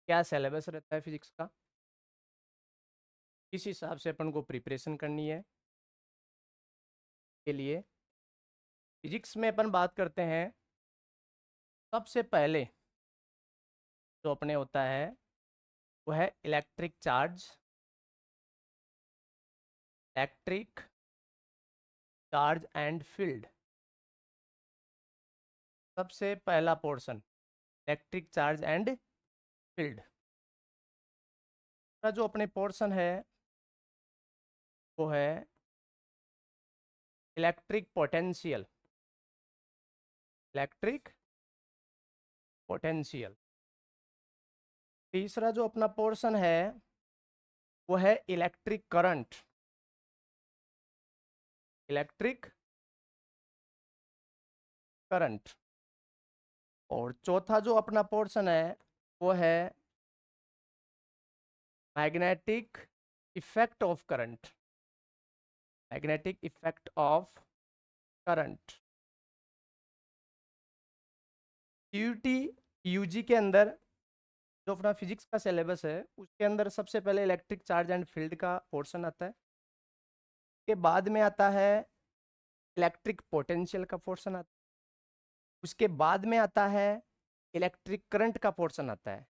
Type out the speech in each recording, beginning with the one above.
क्या सिलेबस रहता है फिजिक्स का, किस हिसाब से अपन को प्रिपरेशन करनी है के लिए। फिजिक्स में अपन बात करते हैं, सबसे पहले जो अपने होता है वो है electric charge, electric charge and field. सबसे पहला portion electric charge and field का जो अपने पोर्शन है वो है इलेक्ट्रिक पोटेंशियल, इलेक्ट्रिक पोटेंशियल। तीसरा जो अपना पोर्शन है वो है इलेक्ट्रिक करंट, इलेक्ट्रिक करंट। और चौथा जो अपना पोर्शन है वो है magnetic effect of current, magnetic effect of current. UT UG के अंदर जो अपना फिजिक्स का सिलेबस है उसके अंदर सबसे पहले इलेक्ट्रिक चार्ज एंड फील्ड का पोर्शन आता है, के बाद में आता है इलेक्ट्रिक पोटेंशियल का पोर्शन आता है, उसके बाद में आता है इलेक्ट्रिक करंट का पोर्शन आता है,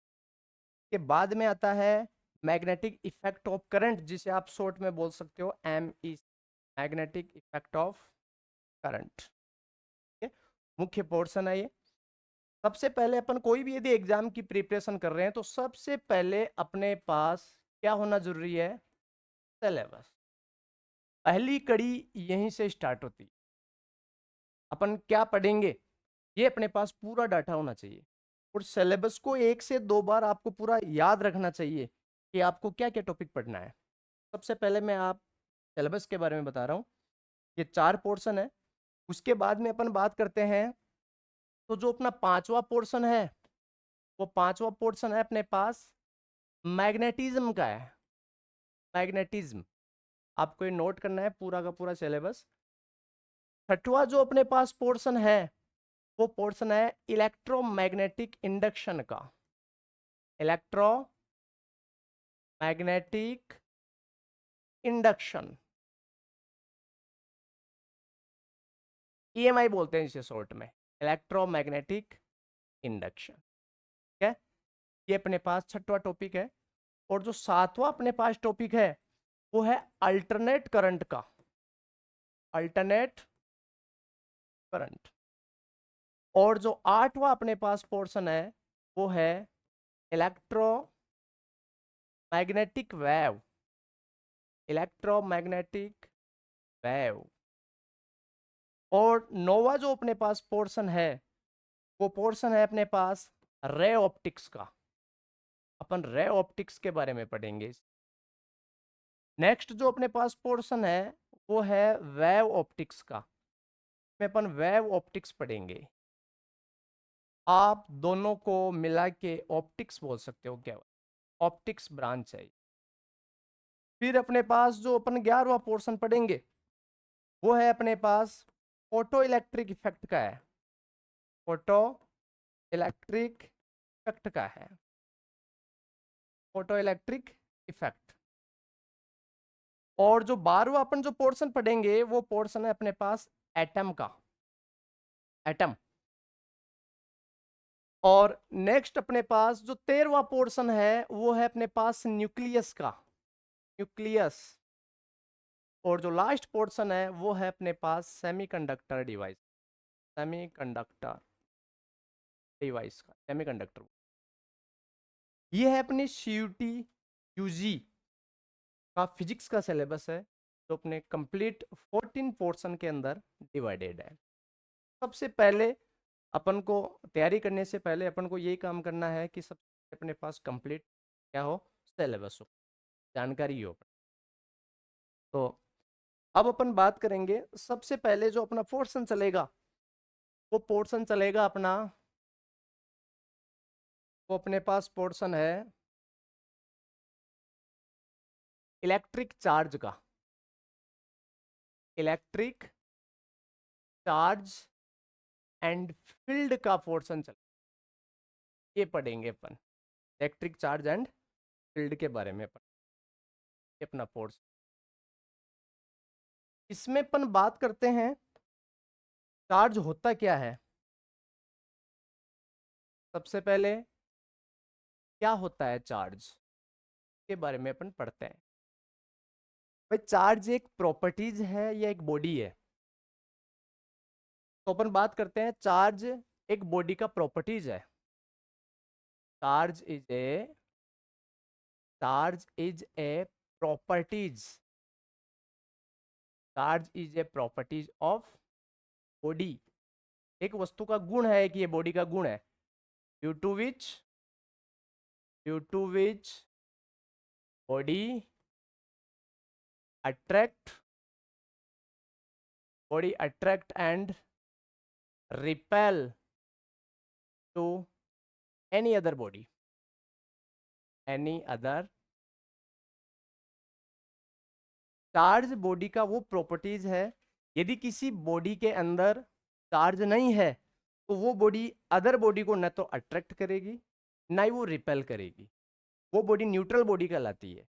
के बाद में आता है मैग्नेटिक इफेक्ट ऑफ करंट, जिसे आप शॉर्ट में बोल सकते हो M E, magnetic effect of current. मुख्य पोर्शन है ये। सबसे पहले अपन कोई भी यदि एग्जाम की प्रिपरेशन कर रहे हैं तो सबसे पहले अपने पास क्या होना जरूरी है, सिलेबस। पहली कड़ी यहीं से स्टार्ट होती है। अपन क्या पढ़ेंगे ये अपने पास पूरा डाटा होना चाहिए, और सिलेबस को एक से दो बार आपको पूरा याद रखना चाहिए कि आपको क्या क्या टॉपिक पढ़ना है। सबसे पहले मैं आप सिलेबस के बारे में बता रहा हूँ। ये 4 पोर्शन है। उसके बाद में अपन बात करते हैं, तो जो अपना 5वां पोर्शन है वो 5वां पोर्शन है अपने पास मैग्नेटिज्म का है, मैग्नेटिज्म। आपको ये नोट करना है पूरा का पूरा सिलेबस। 6वां जो अपने पास पोर्शन है वो पोर्शन है इलेक्ट्रोमैग्नेटिक इंडक्शन का, इलेक्ट्रोमैग्नेटिक इंडक्शन, ईएमआई बोलते हैं इसे शॉर्ट में, इलेक्ट्रोमैग्नेटिक इंडक्शन। ठीक है, ये अपने पास 6वां टॉपिक है। और जो 7वां अपने पास टॉपिक है वो है अल्टरनेट करंट का, अल्टरनेट करंट। और जो 8वां अपने पास पोर्शन है वो है इलेक्ट्रोमैग्नेटिक वेव, इलेक्ट्रोमैग्नेटिक वेव। और 9वां जो अपने पास पोर्शन है वो पोर्शन है अपने पास रे ऑप्टिक्स का। अपन रे ऑप्टिक्स के बारे में पढ़ेंगे। नेक्स्ट जो अपने पास पोर्शन है वो है वेव ऑप्टिक्स का, में अपन वेव ऑप्टिक्स पढ़ेंगे। आप दोनों को मिला के ऑप्टिक्स बोल सकते हो, क्या ऑप्टिक्स ब्रांच है। फिर अपने पास जो अपन 11वां पोर्शन पढ़ेंगे वो है अपने पास फोटो इलेक्ट्रिक इफेक्ट का है, फोटो इलेक्ट्रिक इफेक्ट का है, फोटो इलेक्ट्रिक इफेक्ट। और जो 12वां अपन जो पोर्शन पढ़ेंगे वो पोर्शन है अपने पास एटम का, एटम। और नेक्स्ट अपने पास जो 13वां पोर्शन है वो है अपने पास न्यूक्लियस का, न्यूक्लियस। और जो लास्ट पोर्शन है वो है अपने पास सेमीकंडक्टर डिवाइस, सेमीकंडक्टर डिवाइस का, सेमीकंडक्टर। ये है अपनी सीयूटी यूजी का फिजिक्स का सिलेबस है, जो अपने कंप्लीट 14 पोर्शन के अंदर डिवाइडेड है। सबसे पहले अपन को तैयारी करने से पहले अपन को यही काम करना है कि सब अपने पास कंप्लीट क्या हो, सिलेबस हो, जानकारी हो। तो अब अपन बात करेंगे, सबसे पहले जो अपना पोर्शन चलेगा वो पोर्शन चलेगा अपना, वो अपने पास पोर्शन है इलेक्ट्रिक चार्ज का, इलेक्ट्रिक चार्ज एंड फील्ड का पोर्शन चल, ये पढ़ेंगे अपन। इलेक्ट्रिक चार्ज एंड फील्ड के बारे में अपना कोर्स। इसमें अपन बात करते हैं चार्ज होता क्या है। सबसे पहले क्या होता है चार्ज के बारे में अपन पढ़ते हैं। भाई चार्ज एक प्रॉपर्टीज है या एक बॉडी है? तो अपन बात करते हैं चार्ज एक बॉडी का प्रॉपर्टीज है। Charge is a properties. Charge is a properties of body. एक वस्तु का गुण है कि ये बॉडी का गुण है। Due to which body attract and repel to any other body. Charge body का वो प्रॉपर्टीज है, यदि किसी बॉडी के अंदर चार्ज नहीं है तो वो बॉडी अदर बॉडी को न तो अट्रैक्ट करेगी ना ही वो रिपेल करेगी। वो बॉडी न्यूट्रल बॉडी कहलाती है।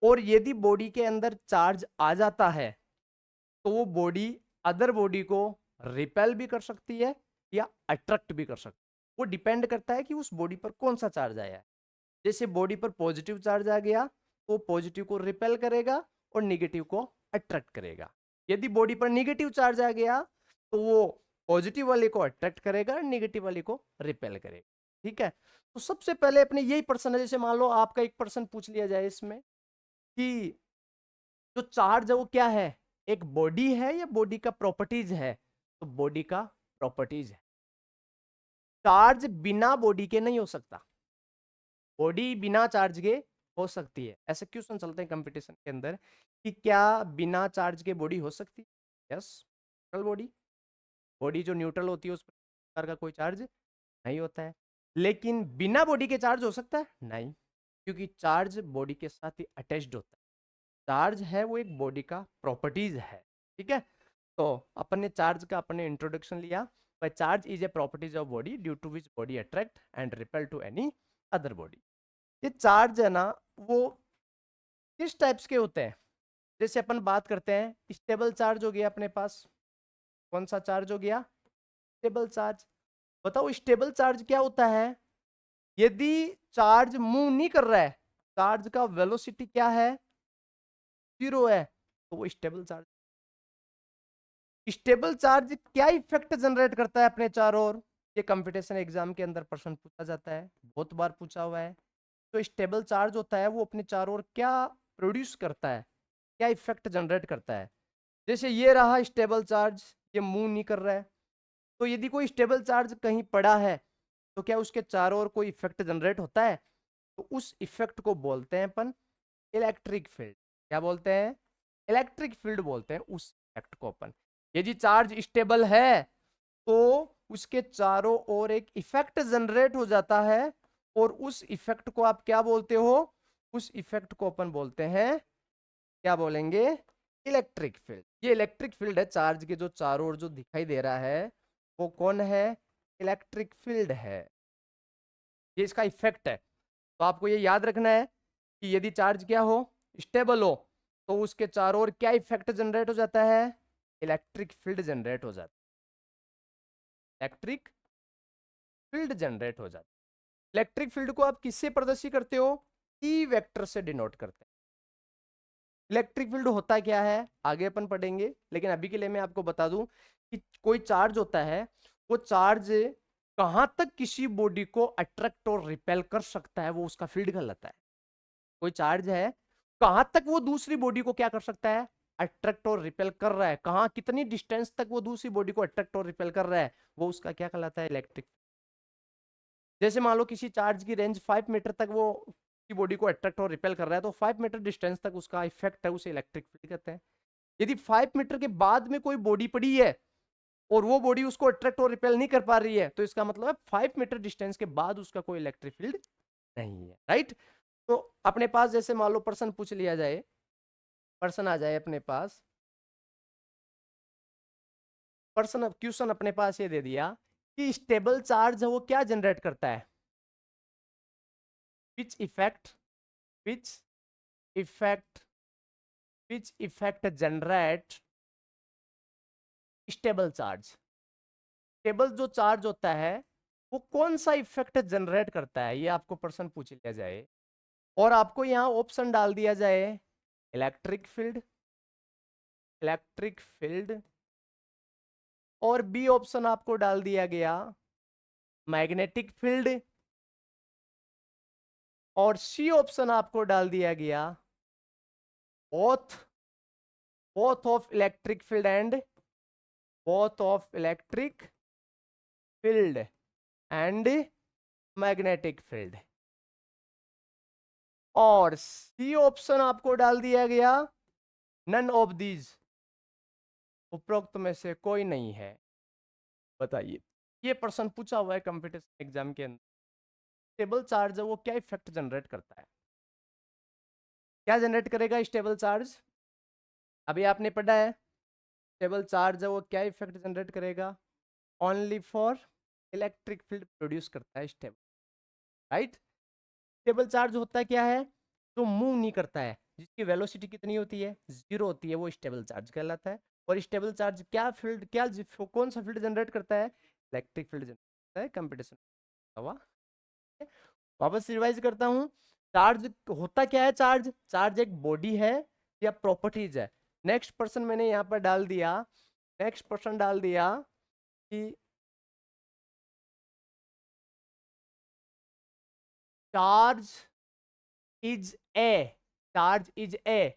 और यदि बॉडी के अंदर चार्ज आ जाता है तो वो बॉडी अदर बॉडी को रिपेल भी कर सकती है या अट्रैक्ट भी कर सकती है। वो डिपेंड करता है कि उस बॉडी पर कौन सा चार्ज आया है। जैसे बॉडी पर पॉजिटिव चार्ज आ गया तो पॉजिटिव को रिपेल करेगा और निगेटिव को अट्रैक्ट करेगा। यदि बॉडी पर निगेटिव चार्ज आ गया तो वो पॉजिटिव वाले को अट्रैक्ट करेगा और निगेटिव वाले को रिपेल करेगा। ठीक है, तो सबसे पहले अपने यही पर्सन है। जैसे मान लो आपका एक पर्सन पूछ लिया जाए इसमें कि जो चार्ज है वो क्या है, एक बॉडी है या बॉडी का प्रॉपर्टीज है? तो बॉडी का प्रॉपर्टीज है। चार्ज बिना बॉडी के नहीं हो सकता, बॉडी बिना चार्ज के हो सकती है। ऐसे क्वेश्चन चलते हैं कंपटीशन के अंदर कि क्या बिना चार्ज के बॉडी हो सकती है? यस, न्यूट्रल बॉडी जो न्यूट्रल होती है उस प्रकार का कोई चार्ज नहीं होता है। लेकिन बिना बॉडी के चार्ज हो सकता है? नहीं, क्योंकि चार्ज बॉडी के साथ ही अटैच्ड होता है। चार्ज है वो एक बॉडी का प्रॉपर्टीज है। ठीक है, तो अपन ने चार्ज का अपने इंट्रोडक्शन लिया। Charge is a properties of body due to which body attract and repel to any other body. ये चार्ज है ना वो किस टाइप्स के होते हैं? जैसे अपन बात करते हैं स्टेबल चार्ज हो गया अपने पास। कौन सा चार्ज हो गया? Stable charge. बताओ स्टेबल चार्ज क्या होता है? यदि चार्ज मूव नहीं कर रहा है, चार्ज का वेलोसिटी क्या है? 0 है, तो वो स्टेबल चार्ज। स्टेबल चार्ज क्या इफेक्ट जनरेट करता है अपने चारों ओर? ये कंपटीशन एग्जाम के अंदर प्रश्न पूछा जाता है, बहुत बार पूछा हुआ है। तो स्टेबल चार्ज होता है वो अपने चारों ओर क्या प्रोड्यूस करता है, क्या इफेक्ट जनरेट करता है? जैसे ये रहा स्टेबल चार्ज, ये मूव नहीं कर रहा है, तो यदि कोई स्टेबल चार्ज कहीं पड़ा है तो क्या उसके चारों ओर कोई इफेक्ट जनरेट होता है? तो उस इफेक्ट को बोलते हैं अपन इलेक्ट्रिक फील्ड। क्या बोलते हैं? इलेक्ट्रिक फील्ड बोलते हैं उस इफेक्ट को अपन। यदि चार्ज स्टेबल है तो उसके चारों ओर एक इफेक्ट जनरेट हो जाता है और उस इफेक्ट को आप क्या बोलते हो? उस इफेक्ट को अपन बोलते हैं, क्या बोलेंगे? Electric field. ये इलेक्ट्रिक फील्ड है चार्ज के जो चारों ओर जो दिखाई दे रहा है वो कौन है? इलेक्ट्रिक फील्ड है। ये इसका इफेक्ट है। तो आपको ये याद रखना है कि यदि चार्ज क्या हो? स्टेबल हो, तो उसके चारों ओर क्या इफेक्ट जनरेट हो जाता है? इलेक्ट्रिक फील्ड जनरेट हो जाता है। इलेक्ट्रिक फील्ड जनरेट हो जाता है। इलेक्ट्रिक फील्ड को आप किससे प्रदर्शित करते हो? ई वेक्टर से डिनोट करते हैं। इलेक्ट्रिक फील्ड होता क्या है आगे अपन पढ़ेंगे, लेकिन अभी के लिए मैं आपको बता दूं कि कोई चार्ज होता है, वो चार्ज कहां तक किसी बॉडी को अट्रैक्ट और रिपेल कर सकता है वो उसका फील्ड कहलाता है। कोई चार्ज है, कहां तक वो दूसरी बॉडी को क्या कर सकता है? अट्रैक्ट और रिपेल कर रहा है। कहां, कितनी डिस्टेंस तक वो दूसरी बॉडी को अट्रैक्ट और रिपेल कर रहा है, वो उसका क्या कहलाता है? इलेक्ट्रिक। जैसे मान लो किसी चार्ज की रेंज 5 मीटर तक वो की बॉडी को अट्रैक्ट और रिपेल कर रहा है, तो 5 मीटर डिस्टेंस तक उसका इफेक्ट है, उसे इलेक्ट्रिक फील्ड कहते हैं। यदि 5 मीटर के बाद में कोई बॉडी पड़ी है और वो बॉडी उसको अट्रैक्ट और रिपेल नहीं कर पा रही है, तो इसका मतलब है 5 मीटर डिस्टेंस के बाद उसका कोई इलेक्ट्रिक फील्ड नहीं है। राइट? तो अपने पास जैसे मान लो पर्सन पूछ लिया जाए, पर्सन आ जाए अपने पास, पर्सन क्वेश्चन अपने पास ये दे दिया कि स्टेबल चार्ज है वो क्या जनरेट करता है? Which effect which effect which effect generate stable charge. Stable जो चार्ज होता है वो कौन सा इफेक्ट जनरेट करता है, ये आपको प्रश्न पूछ लिया जाए और आपको यहाँ ऑप्शन डाल दिया जाए इलेक्ट्रिक फील्ड, इलेक्ट्रिक फील्ड, और बी ऑप्शन आपको डाल दिया गया मैग्नेटिक फील्ड, और सी ऑप्शन आपको डाल दिया गया both both of electric field and both of electric field and magnetic field, और सी ऑप्शन आपको डाल दिया गया नन ऑफ दीज, उपरोक्त में से कोई नहीं है। बताइए, ये प्रश्न पूछा हुआ है कंपटीशन एग्जाम के अंदर। स्टेबल चार्ज है वो क्या इफेक्ट जनरेट करता है, क्या जनरेट करेगा स्टेबल चार्ज? अभी आपने पढ़ा है स्टेबल चार्ज है वो क्या इफेक्ट जनरेट करेगा, only for electric field produce करता है स्टेबल, राइट। स्टेबल चार्ज होता है क्या है, जो मूव नहीं करता है, जिसकी वेलोसिटी कितनी होती है, 0 होती है, वो स्टेबल चार्ज कहलाता है। और स्टेबल चार्ज क्या फील्ड, क्या कौन सा फील्ड जनरेट करता है, इलेक्ट्रिक फील्ड जनरेट करता है। कंपटीशन हुआ, वापस रिवाइज करता हूं। चार्ज होता क्या है, चार्ज चार्ज एक बॉडी है या प्रॉपर्टीज है। नेक्स्ट पर्सन मैंने यहां पर डाल दिया, नेक्स्ट पर्सन डाल दिया कि charge is A, charge is ए,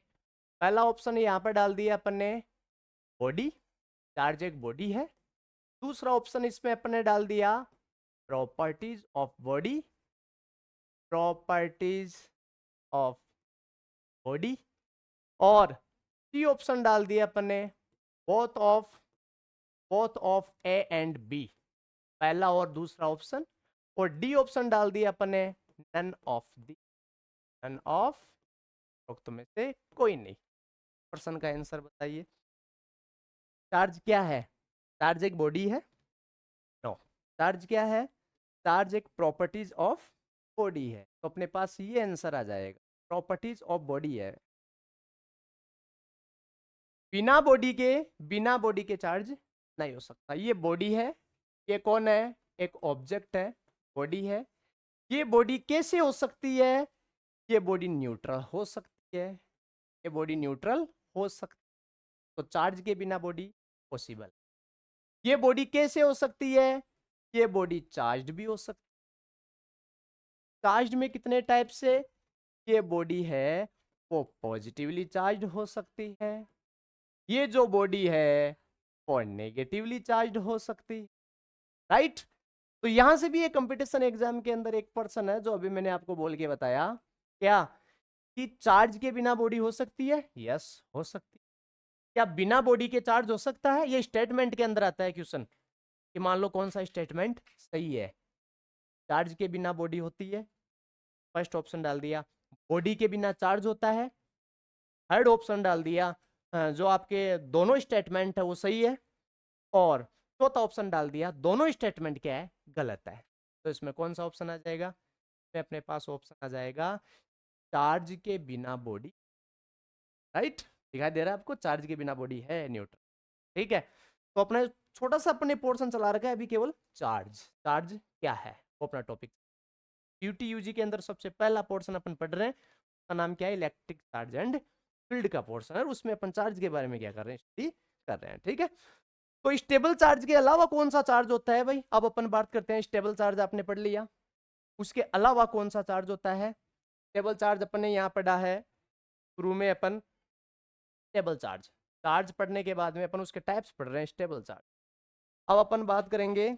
पहला ऑप्शन यहां पर डाल दिया अपन ने बॉडी, चार्ज एक बॉडी है। दूसरा ऑप्शन इसमें अपन ने डाल दिया properties of body, properties of body, और सी ऑप्शन डाल दिया अपन ने both of A and B, पहला और दूसरा ऑप्शन, और डी ऑप्शन डाल दिया अपन ने none of the, none of उपरोक्त में से कोई नहीं। प्रश्न का आंसर बताइए, चार्ज क्या है, चार्ज एक बॉडी है, नो। चार्ज क्या है, चार्ज एक प्रॉपर्टीज ऑफ बॉडी है, तो अपने पास ये आंसर आ जाएगा, प्रॉपर्टीज ऑफ बॉडी है। बिना बॉडी के चार्ज नहीं हो सकता। ये बॉडी है, ये कौन है, एक ऑब्जेक्ट है, बॉडी है। ये बॉडी कैसे हो सकती है, ये बॉडी न्यूट्रल हो सकती है, ये बॉडी न्यूट्रल हो सकती है, तो चार्ज के बिना बॉडी पॉसिबल। ये बॉडी कैसे हो सकती है, ये बॉडी चार्ज भी हो सकती है। चार्ज में कितने टाइप से, ये बॉडी है वो पॉजिटिवली चार्ज हो सकती है, ये जो बॉडी है वो नेगेटिवली चार्ज हो सकती है, राइट। तो यहां से भी एक कंपटीशन एग्जाम के अंदर एक पर्सन है जो अभी मैंने आपको बोल के बताया क्या, कि चार्ज के बिना बॉडी हो सकती है, यस हो सकती है। क्या बिना बॉडी के चार्ज हो सकता है, ये स्टेटमेंट के अंदर आता है क्वेश्चन, कि मान लो कौन सा स्टेटमेंट सही है। चार्ज के बिना बॉडी होती है, फर्स्ट ऑप्शन डाल दिया। बॉडी के बिना चार्ज होता है, थर्ड ऑप्शन डाल दिया। जो आपके दोनों स्टेटमेंट है वो सही है, और चौथा ऑप्शन डाल दिया दोनों स्टेटमेंट क्या है, गलत है। तो इसमें कौन सा ऑप्शन आ जाएगा, इसमें अपने पास ऑप्शन आ जाएगा चार्ज के बिना बॉडी, राइट। दिखाई दे रहा है आपको, चार्ज के बिना बॉडी है न्यूट्रल, ठीक है। तो अपने छोटा सा अपने पोर्शन चला रखा है अभी, केवल चार्ज, चार्ज क्या है वो अपना टॉपिक। यूटी के अंदर सबसे पहला पोर्शन अपन पढ़ रहे हैं, उसका नाम क्या है, इलेक्ट्रिक चार्ज एंड फील्ड का पोर्शन है, उसमें अपन चार्ज के बारे में क्या कर रहे हैं, स्टडी कर रहे हैं, ठीक है। तो स्टेबल चार्ज के अलावा कौन सा चार्ज होता है भाई, अब अपन बात करते हैं। स्टेबल चार्ज आपने पढ़ लिया, उसके अलावा कौन सा चार्ज होता है। स्टेबल चार्ज अपन ने यहाँ पढ़ा है शुरू में, अपन स्टेबल चार्ज, चार्ज पढ़ने के बाद में अपन उसके टाइप्स पढ़ रहे हैं, स्टेबल चार्ज। अब अपन बात करेंगे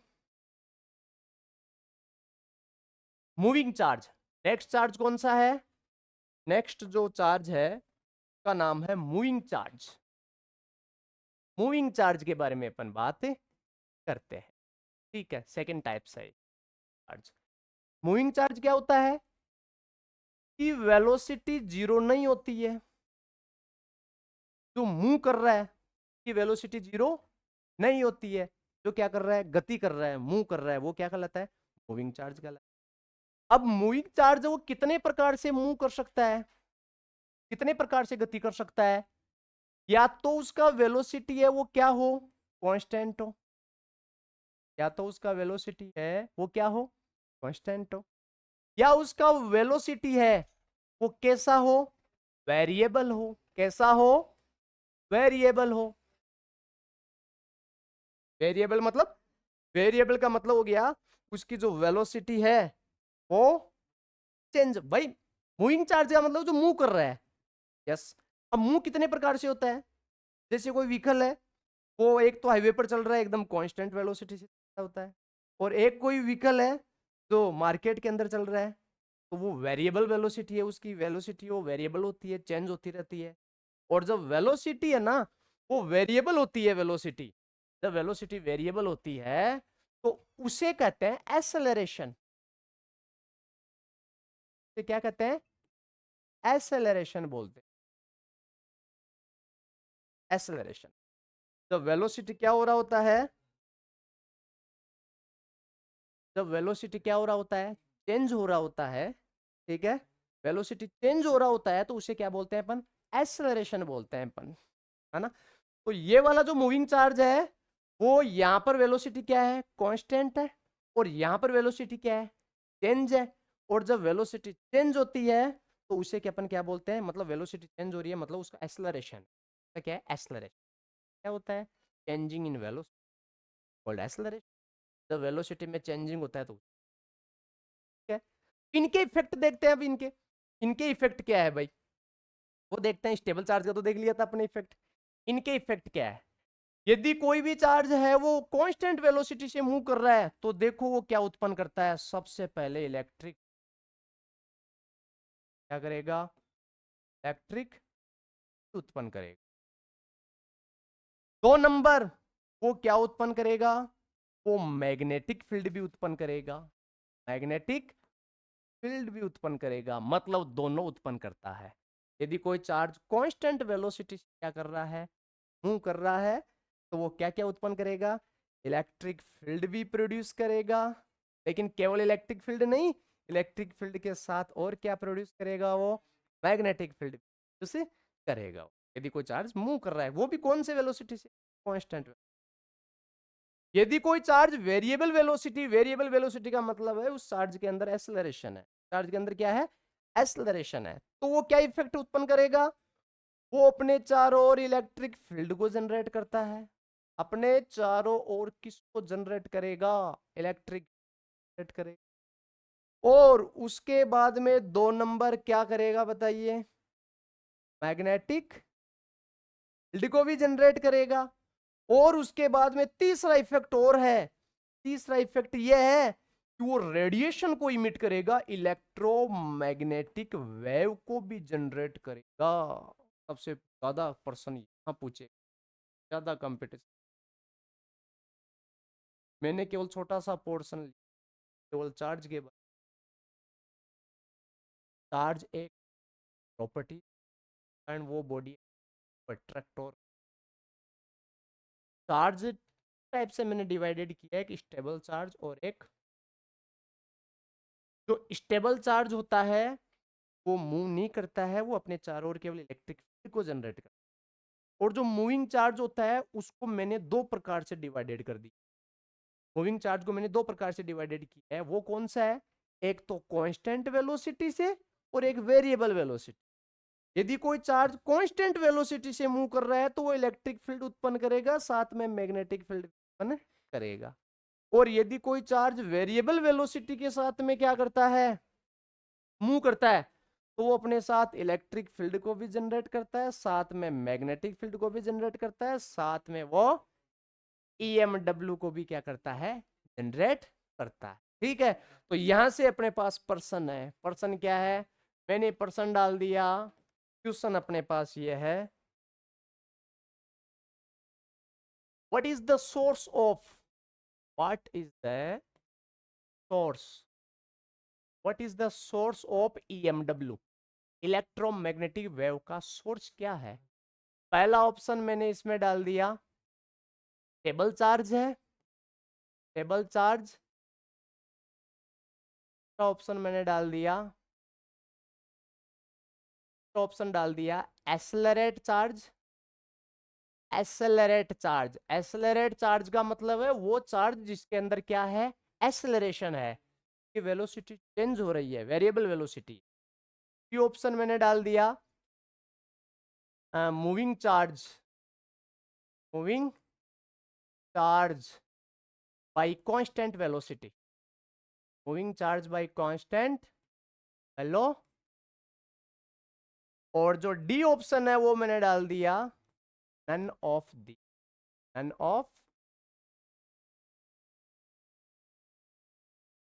मूविंग चार्ज। नेक्स्ट चार्ज कौन सा है, नेक्स्ट जो चार्ज है का नाम है मूविंग चार्ज। मूविंग चार्ज के बारे में अपन बात करते हैं, ठीक है। सेकंड टाइप से चार्ज, मूविंग चार्ज क्या होता है, कि वेलोसिटी जीरो नहीं होती है, जो मूव कर रहा है कि वेलोसिटी जीरो नहीं होती है, जो क्या कर रहा है, गति कर रहा है, मूव कर रहा है, वो क्या कहलाता है, मूविंग चार्ज कहलाता है। अब मूविंग चार्ज वो कितने प्रकार से मूव कर सकता है, कितने प्रकार से गति कर सकता है? या तो उसका वेलोसिटी है वो क्या हो, कांस्टेंट हो, या तो उसका वेलोसिटी है वो क्या हो, कांस्टेंट हो, या उसका वेलोसिटी है वो कैसा हो, वेरिएबल हो। कैसा हो, वेरिएबल हो। वेरिएबल मतलब, वेरिएबल का मतलब हो गया उसकी जो वेलोसिटी है वो चेंज। भाई मूविंग चार्ज का मतलब जो मूव कर रहा है। यस। अब मूव कितने प्रकार से होता है? जैसे कोई व्हीकल है, वो एक तो हाईवे पर चल रहा है एकदम कांस्टेंट वेलोसिटी से होता है, और एक कोई व्हीकल है जो मार्केट के अंदर चल रहा है, तो वो वेरिएबल वेलोसिटी है, उसकी वेलोसिटी वो वेरिएबल होती है, चेंज होती रहती है। और जब वेलोसिटी है ना, वो वेरिएबल होती है वेलोसिटी, जब वेलोसिटी वेरिएबल होती है तो उसे कहते हैं एसेलरेशन। क्या कहते हैं? एसेलरेशन बोलते हैं, एसेलरेशन। जब वेलोसिटी क्या हो रहा होता है, जब वेलोसिटी क्या हो रहा होता है, चेंज हो रहा होता है, ठीक है, वेलोसिटी चेंज हो रहा होता है तो उसे क्या बोलते हैं अपन, एसेलरेशन बोलते हैं अपन, है ना। तो ये वाला जो मूविंग चार्ज है वो यहां पर वेलोसिटी क्या है, कांस्टेंट है, और यहां पर वेलोसिटी क्या है, चेंज है। और जब वेलोसिटी चेंज होती है तो उसे क्या अपन क्या बोलते हैं, मतलब वेलोसिटी चेंज हो रही है मतलब उसका एक्सेलरेशन क्या है, एक्सेलरेशन क्या होता है, changing in velocity called acceleration. जब वेलोसिटी में चेंजिंग होता है तो क्या है? इनके इफेक्ट देखते हैं अब, इनके इनके इफेक्ट क्या है भाई, वो देखते हैं। स्टेबल चार्ज का तो देख लिया था अपने इफेक्ट, इनके इफेक्ट क्या है। यदि कोई भी चार्ज है वो कांस्टेंट वेलोसिटी से मूव कर रहा है तो देखो वो क्या उत्पन्न करता है, सबसे पहले इलेक्ट्रिक, क्या करेगा, इलेक्ट्रिक उत्पन्न करेगा। 2 नंबर, वो क्या उत्पन्न करेगा, वो मैग्नेटिक फील्ड भी उत्पन्न करेगा, मैग्नेटिक फील्ड भी उत्पन्न करेगा, मतलब दोनों उत्पन्न करता है। यदि कोई चार्ज कांस्टेंट वेलोसिटी से क्या कर रहा है, मूव कर रहा है, तो वो क्या क्या उत्पन्न करेगा, इलेक्ट्रिक फील्ड भी प्रोड्यूस करेगा। लेकिन केवल इलेक्ट्रिक फील्ड नहीं, इलेक्ट्रिक फील्ड के साथ और क्या प्रोड्यूस करेगा, वो मैग्नेटिक फील्ड प्रोड्यूस करेगा। यदि कोई चार्ज मूव कर रहा है वो भी कौन से वेलोसिटी से, कांस्टेंट। यदि कोई charge variable velocity, variable velocity का मतलब है उस चार्ज के अंदर एक्सेलरेशन है, चार्ज के अंदर क्या है, एक्सेलरेशन है, तो वो क्या इफेक्ट उत्पन्न करेगा, वो अपने चारों ओर इलेक्ट्रिक फील्ड को जनरेट करता है। अपने चारों ओर किसको जनरेट करेगा, इलेक्ट्रिक जनरेट करेगा। और उसके बाद में 2 नंबर क्या करेगा बताइए, मैग्नेटिक फील्ड को भी जनरेट करेगा। और उसके बाद में तीसरा इफेक्ट और है, तीसरा इफेक्ट यह है कि वो रेडिएशन को इमिट करेगा, इलेक्ट्रोमैग्नेटिक वेव को भी जनरेट करेगा। सबसे ज्यादा पर्सन यहां पूछे, ज्यादा कंपटीशन। मैंने केवल छोटा सा पोर्शन, केवल चार्ज के बाद। चार्ज एक प्रॉपर्टी एंड वो बॉडी अट्रैक्टर। चार्ज टाइप से मैंने डिवाइडेड किया है, एक स्टेबल चार्ज और एक, जो स्टेबल चार्ज होता है वो मूव नहीं करता है, वो अपने चारों ओर केवल इलेक्ट्रिक फील्ड को जनरेट करता है। और जो मूविंग चार्ज होता है उसको मैंने 2 प्रकार से डिवाइडेड कर दी। मूविंग चार्ज को मैंने 2 प्रकार से डिवाइडेड किया है, वो कौन सा है, एक तो कांस्टेंट वेलोसिटी से और एक वेरिएबल वेलोसिटी। यदि कोई चार्ज कांस्टेंट वेलोसिटी से मूव कर रहा है तो वो इलेक्ट्रिक फील्ड उत्पन्न करेगा, साथ में मैग्नेटिक फील्ड उत्पन्न करेगा। और यदि कोई चार्ज वेरिएबल वेलोसिटी के साथ में क्या करता है, मूव करता है, तो वो अपने साथ इलेक्ट्रिक फील्ड को भी जनरेट करता है, साथ में मैग्नेटिक फील्ड को भी जनरेट करता है, साथ में वो EMW को भी क्या करता है, जनरेट करता है। ठीक है, तो यहां से अपने पास पर्सन है, पर्सन क्या है, मैंने पर्सन डाल दिया। क्वेश्चन अपने पास ये है, what is the source of, what is the source, what is the source of EMW, electromagnetic wave का सोर्स क्या है। पहला ऑप्शन मैंने इसमें डाल दिया, टेबल चार्ज है, टेबल चार्ज, ऑप्शन मैंने डाल दिया, ऑप्शन डाल दिया accelerate charge. Accelerate charge, accelerate charge का मतलब है वो चार्ज जिसके अंदर क्या है, एक्सेलरेशन है, कि वेलोसिटी चेंज हो रही है, वेरिएबल वेलोसिटी। ये ऑप्शन मैंने डाल दिया moving charge, moving charge by constant velocity, moving charge by constant वेलो। और जो डी ऑप्शन है वो मैंने डाल दिया none of the, none of.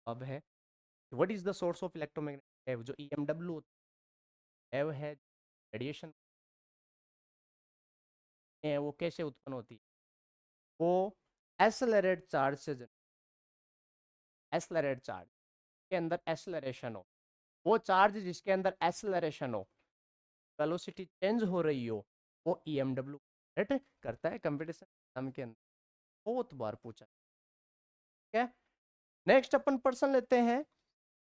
अब है what is the source of electromagnetic wave, जो ईएमडब्ल्यू वेव है, रेडिएशन है, वो कैसे उत्पन्न होती है, वो एक्सेलरेट चार्ज से, एक्सेलरेट चार्ज के अंदर एक्सेलरेशन हो, वो चार्ज जिसके अंदर एक्सेलरेशन हो, वेलोसिटी चेंज हो रही हो, वो ईएमडब्ल्यू करता है। कंपटीशन एग्जाम के अंदर बहुत बार पूछा। ठीक है, नेक्स्ट अपन पर्सन लेते हैं।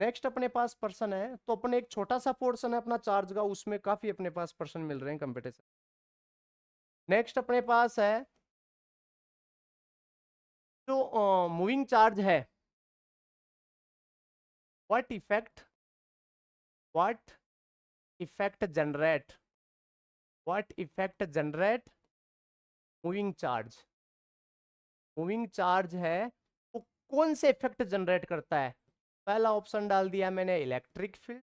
नेक्स्ट अपने पास पर्सन है, तो अपन एक छोटा सा पोर्शन है अपना चार्ज का, उसमें काफी अपने पास पर्सन मिल रहे हैं कंपटीशन। नेक्स्ट अपने पास है जो मूविंग चार्ज है, what effect, what effect generate, what effect generate moving charge. Moving charge है वो कौन से इफेक्ट जनरेट करता है। पहला ऑप्शन डाल दिया मैंने इलेक्ट्रिक फील्ड,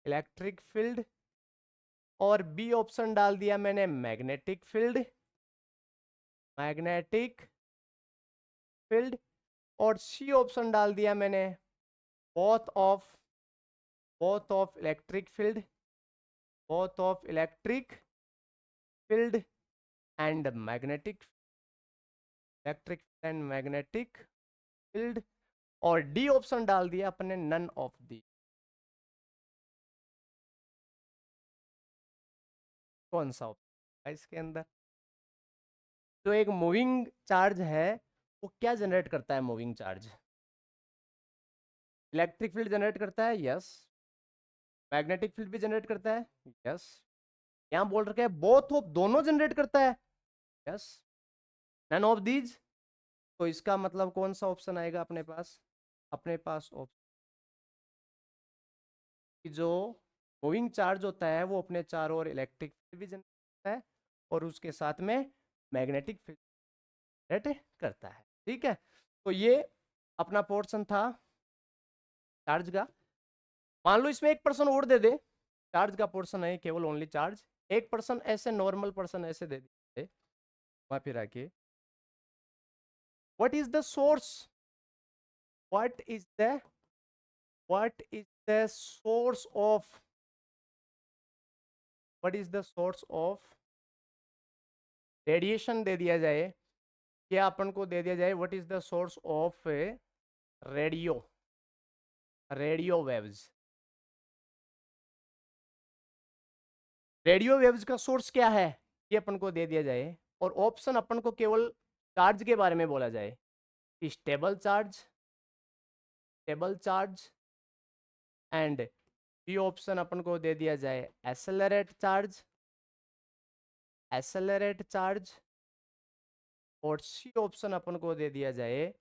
इलेक्ट्रिक फील्ड। और बी ऑप्शन डाल दिया मैंने मैग्नेटिक फील्ड, मैग्नेटिक फील्ड। और सी ऑप्शन डाल दिया मैंने both of, both of electric field, both of electric field and magnetic, electric and magnetic field. और डी ऑप्शन डाल दिया अपने नन ऑफ दी। कौन सा ऑप्शन इसके अंदर, तो एक मूविंग चार्ज है वो क्या जनरेट करता है, moving charge electric field generate करता है, यस। मैग्नेटिक फील्ड भी जनरेट करता है, यस। यहां बोल रखे हैं बोथ ऑफ, दोनों जनरेट करता है, यस। नन ऑफ दीज, तो इसका मतलब कौन सा ऑप्शन आएगा अपने पास, अपने पास ऑप्शन जो मूविंग चार्ज होता है वो अपने चारों ओर इलेक्ट्रिक फील्ड भी जनरेट करता है और उसके साथ में मैग्नेटिक फील्ड जनरेट करता है। ठीक है, तो ये अपना पोर्शन था चार्ज का। मान लो इसमें एक पर्सन और दे दे, चार्ज का पोर्शन है केवल ओनली चार्ज, एक पर्सन ऐसे नॉर्मल पर्सन ऐसे दे दे वहां फिर आके, what is the source, what is the, what is the source of, what is the source of radiation दे दिया जाए, क्या अपन को दे दिया जाए what is the source of radio, radio waves, radio waves का सोर्स क्या है ये अपन को दे दिया जाए, और ऑप्शन अपन को केवल चार्ज के बारे में बोला जाए, stable charge, stable charge. And B option अपन को दे दिया जाए एक्सेलरेट चार्ज, एक्सेलरेट चार्ज। और सी ऑप्शन अपन को दे दिया जाए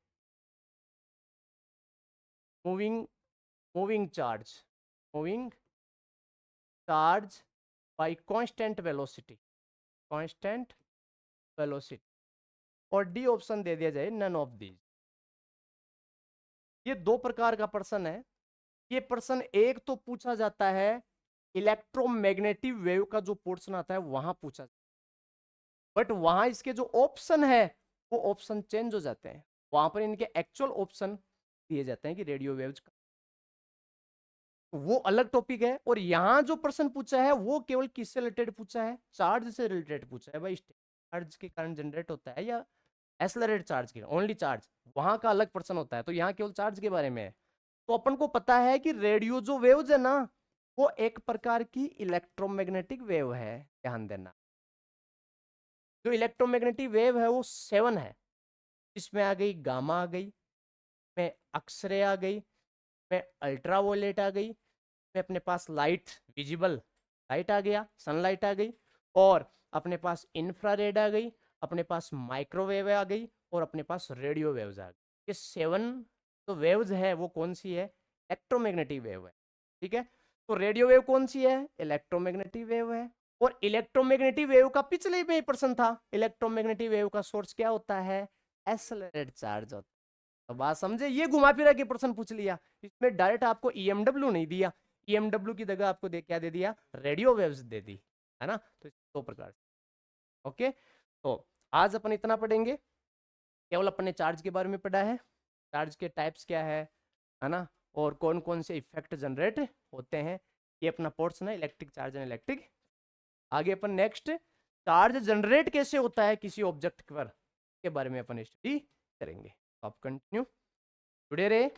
moving, moving charge, moving charge by constant velocity, constant velocity. और डी ऑप्शन दे दिया जाए नन ऑफ दीज। ये दो प्रकार का प्रश्न है। ये प्रश्न एक तो पूछा जाता है इलेक्ट्रोमैग्नेटिक वेव का जो पोर्शन आता है वहां पूछा जाता है, बट वहां इसके जो ऑप्शन है वो ऑप्शन चेंज हो जाते हैं, वहां पर इनके एक्चुअल ऑप्शन दिए जाते हैं कि रेडियो वेव्स का, वो अलग टॉपिक है। और यहां जो प्रश्न पूछा है वो केवल किससे रिलेटेड पूछा है, चार्ज से रिलेटेड पूछा है भाई, चार्ज के कारण जनरेट होता है या एक्सेलरेट चार्ज के, ओनली चार्ज, वहां का अलग प्रश्न होता है, तो यहाँ केवल चार्ज के बारे में है। तो अपन को पता है कि रेडियो जो वेव्स है ना वो एक प्रकार की इलेक्ट्रोमैग्नेटिक वेव है, ध्यान देना। जो इलेक्ट्रोमैग्नेटिक वेव है वो 7 है, इसमें आ गई गामा आ गई, में अक्सरे आ गई, में अल्ट्रावायलेट आ गई, में अपने पास लाइट, विजिबल लाइट आ गया, सनलाइट आ गई, और अपने पास इंफ्रारेड आ गई, अपने पास माइक्रोवेव आ गई, और अपने पास रेडियो वेव्स आ गई। ये 7 तो वेव्स है वो कौन सी है? इलेक्ट्रोमैग्नेटिक वेव है। ठीक है, तो रेडियो वेव कौन सी है? इलेक्ट्रोमैग्नेटिक वेव है। और इलेक्ट्रोमैग्नेटिक वेव का पिछले में ही प्रश्न था, इलेक्ट्रोमैग्नेटिक वेव का सोर्स क्या होता है? एक्सेलरेटेड चार्ज होता है। तो बात समझे, ये घुमा फिरा के प्रश्न पूछ लिया, इसमें डायरेक्ट आपको ईएमडब्ल्यू नहीं दिया, ईएमडब्ल्यू की जगह आपको क्या दे दिया? रेडियो वेव्स दे दी, है ना। तो दो प्रकार से। ओके, तो आज अपन इतना पढ़ेंगे, केवल अपन ने चार्ज के बारे में पढ़ा है, चार्ज के टाइप्स क्या है ना, और कौन कौन से इफेक्ट जनरेट होते हैं। ये अपना पोर्शन है इलेक्ट्रिक चार्ज एंड इलेक्ट्रिक। आगे अपन नेक्स्ट चार्ज जनरेट कैसे होता है किसी ऑब्जेक्ट पर, के बारे में अपन स्टडी करेंगे। तो आप कंटिन्यू जुड़े रहे।